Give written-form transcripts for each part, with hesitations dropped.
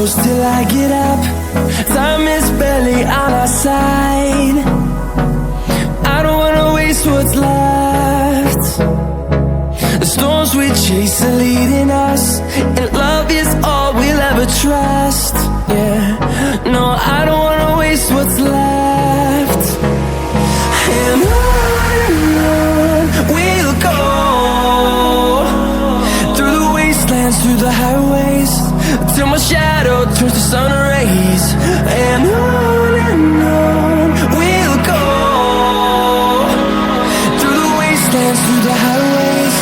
close till I get up. Time is barely on our side. I don't wanna waste what's left. The storms we chase are leading us, and love is all we'll ever trust. Yeah, no, I don't wanna waste what's left. And on we'll go, through the wastelands, through the highways, till my shadow turns to sun rays. And on we'll go, through the wastelands, through the highways,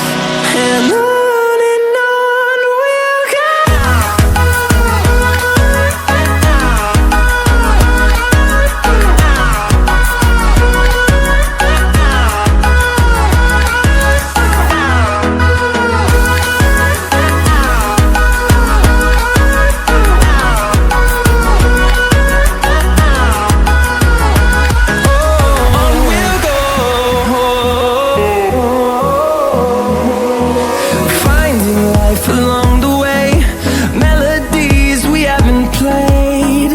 and on. Along the way, melodies we haven't played.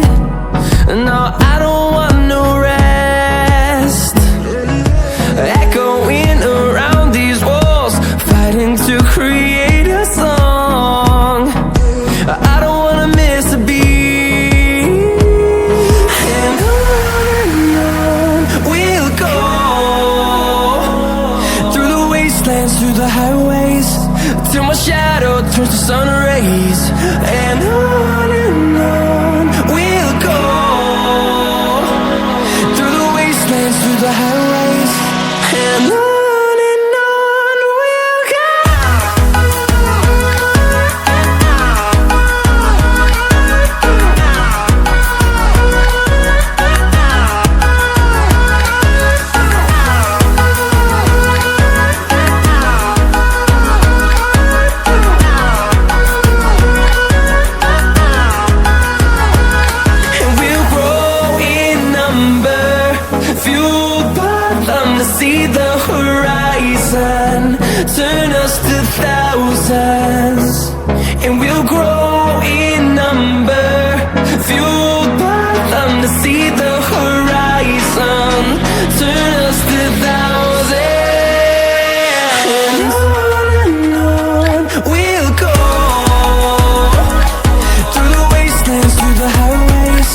No, I don't want no rest. Echoing around these walls, fighting to create a song. I don't wanna miss a beat. And on we'll go, through the wastelands, through the highways, till my shadow turns to sun rays. And on we'll go, through the wastelands, through the highways, and on we'll go. See the horizon, turn us to thousands, and we'll grow in number, fueled by them. To see the horizon, turn us to thousands, and on we'll go, through the wastelands, through the highways,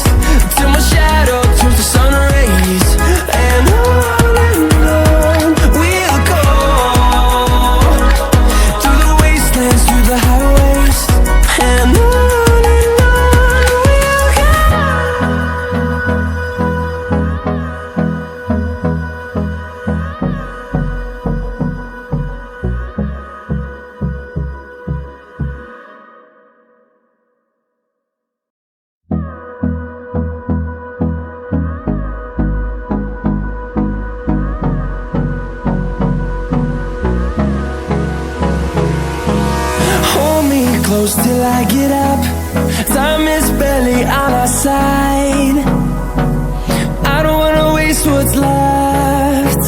till my shadow turns to sun rays. And on close till I get up. Time is barely on our side. I don't wanna waste what's left.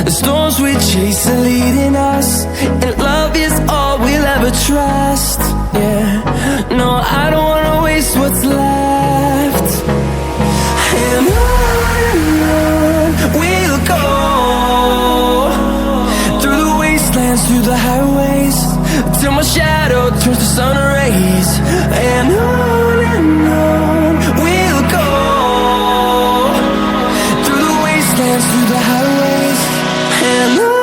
The storms we chase are leading us, and love is all we'll ever trust. Yeah, no, I don't wanna waste what's left. And on we'll go, through the wastelands, through the highways, till my shadow turns to sun rays. And on we'll go, through the wastelands, through the highways, and on.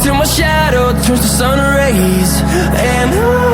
till my shadow turns to sun rays. And